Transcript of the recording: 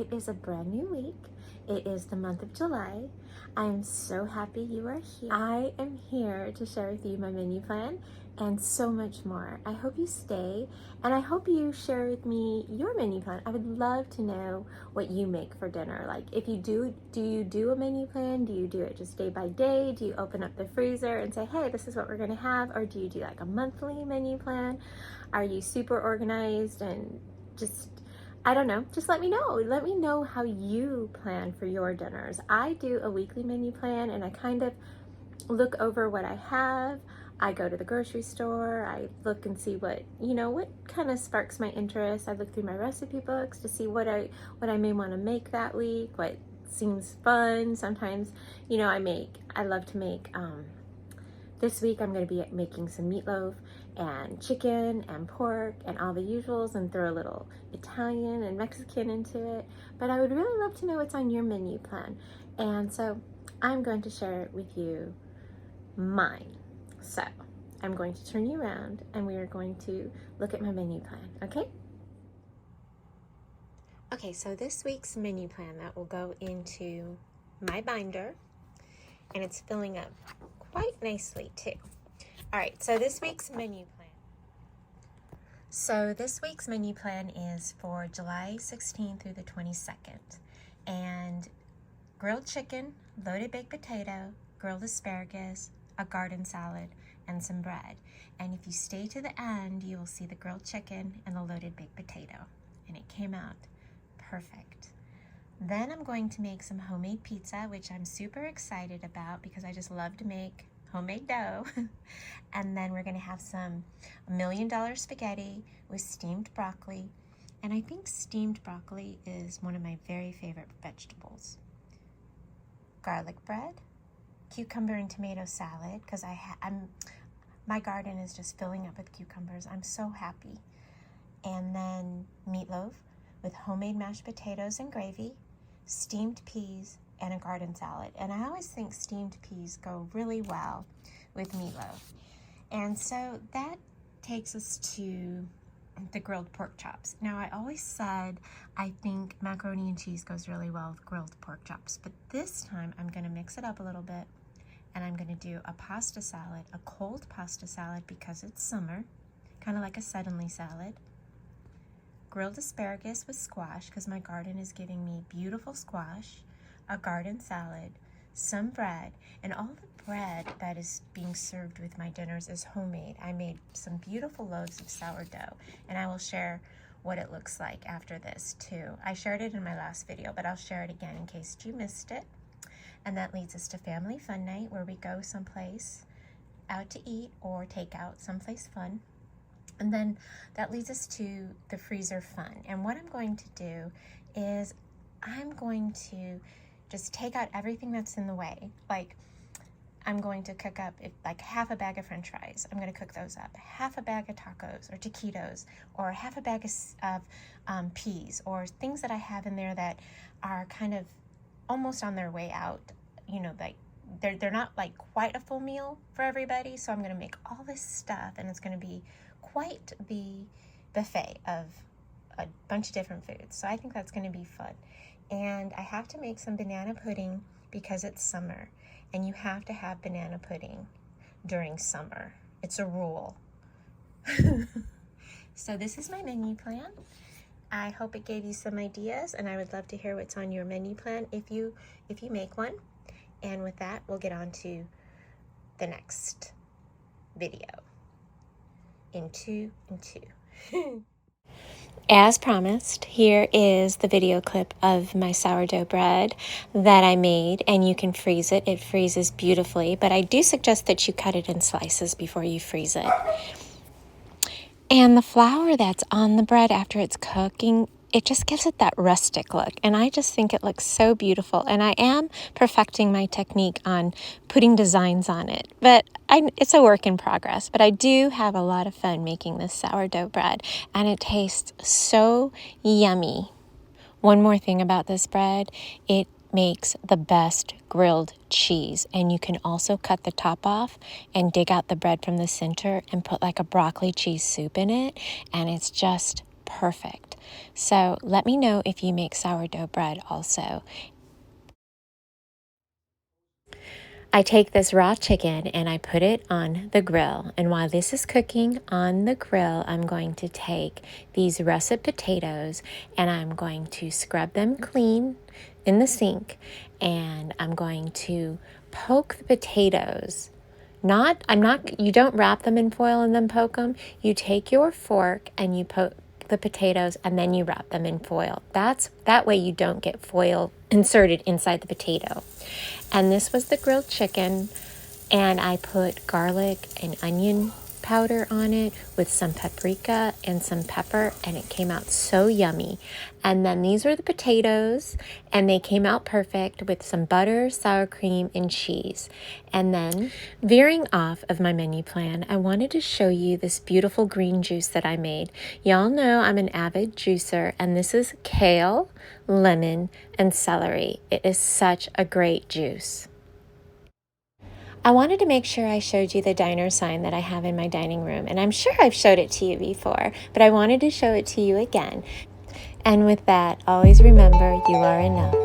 It is a brand new week. It is the month of July. I am so happy you are here. I am here to share with you my menu plan and so much more. I hope you stay, and I hope you share with me your menu plan. I would love to know what you make for dinner. Like, if you do you do a menu plan? Do you do it just day by day? Do you open up the freezer and say, hey, this is what we're gonna have? Or do you do like a monthly menu plan? Are you super organized and just, I don't know, just let me know. Let me know how you plan for your dinners. I do a weekly menu plan, and I kind of look over what I have. I go to the grocery store, I look and see what kind of sparks my interest. I look through my recipe books to see what I may want to make that week, what seems fun. Sometimes, I love to make, this week I'm going to be making some meatloaf and chicken and pork and all the usuals, and throw a little Italian and Mexican into it. But I would really love to know what's on your menu plan. And so I'm going to share with you mine. So I'm going to turn you around and we are going to look at my menu plan, okay? Okay, so this week's menu plan that will go into my binder, and it's filling up quite nicely too. All right, so this week's menu plan. So this week's menu plan is for July 16th through the 22nd. And grilled chicken, loaded baked potato, grilled asparagus, a garden salad, and some bread. And if you stay to the end, you will see the grilled chicken and the loaded baked potato. And it came out perfect. Then I'm going to make some homemade pizza, which I'm super excited about because I just love to make homemade dough. And then we're going to have some $1 million spaghetti with steamed broccoli. And I think steamed broccoli is one of my very favorite vegetables. Garlic bread, cucumber and tomato salad, because my garden is just filling up with cucumbers. I'm so happy. And then meatloaf with homemade mashed potatoes and gravy, steamed peas, and a garden salad. And I always think steamed peas go really well with meatloaf. And so that takes us to the grilled pork chops. Now, I always said I think macaroni and cheese goes really well with grilled pork chops, but this time I'm going to mix it up a little bit, and I'm going to do a pasta salad, a cold pasta salad because it's summer, kind of like a suddenly salad. Grilled asparagus with squash because my garden is giving me beautiful squash, a garden salad, some bread, and all the bread that is being served with my dinners is homemade. I made some beautiful loaves of sourdough, and I will share what it looks like after this too. I shared it in my last video, but I'll share it again in case you missed it. And that leads us to family fun night, where we go someplace out to eat or take out someplace fun. And then that leads us to the freezer fun. And what I'm going to do is I'm going to just take out everything that's in the way. Like, I'm going to cook up like half a bag of French fries. I'm going to cook those up. Half a bag of tacos or taquitos, or half a bag of peas, or things that I have in there that are kind of almost on their way out. Like they're not like quite a full meal for everybody. So I'm going to make all this stuff, and it's going to be quite the buffet of a bunch of different foods. So I think that's going to be fun. And I have to make some banana pudding because it's summer, and you have to have banana pudding during summer. It's a rule. So this is my menu plan. I hope it gave you some ideas, and I would love to hear what's on your menu plan if you make one. And with that, we'll get on to the next video. In 2 and 2. As promised, here is the video clip of my sourdough bread that I made, and you can freeze it. It freezes beautifully, but I do suggest that you cut it in slices before you freeze it. And the flour that's on the bread after it's cooking, it just gives it that rustic look, and I just think it looks so beautiful. And I am perfecting my technique on putting designs on it, but it's a work in progress. But I do have a lot of fun making this sourdough bread, and it tastes so yummy. One more thing about this bread, it makes the best grilled cheese, and you can also cut the top off and dig out the bread from the center and put like a broccoli cheese soup in it, and it's just perfect. So let me know if you make sourdough bread also. I take this raw chicken and I put it on the grill. And while this is cooking on the grill, I'm going to take these russet potatoes and I'm going to scrub them clean in the sink. And I'm going to poke the potatoes. You don't wrap them in foil and then poke them. You take your fork and you poke the potatoes and then you wrap them in foil. That way you don't get foil inserted inside the potato. And this was the grilled chicken, and I put garlic and onion powder on it with some paprika and some pepper, and it came out so yummy. And then these were the potatoes, and they came out perfect with some butter, sour cream, and cheese. And then, veering off of my menu plan, I wanted to show you this beautiful green juice that I made. Y'all know I'm an avid juicer, and this is kale, lemon, and celery. It is such a great juice. I wanted to make sure I showed you the diner sign that I have in my dining room, and I'm sure I've showed it to you before, but I wanted to show it to you again. And with that, always remember you are enough.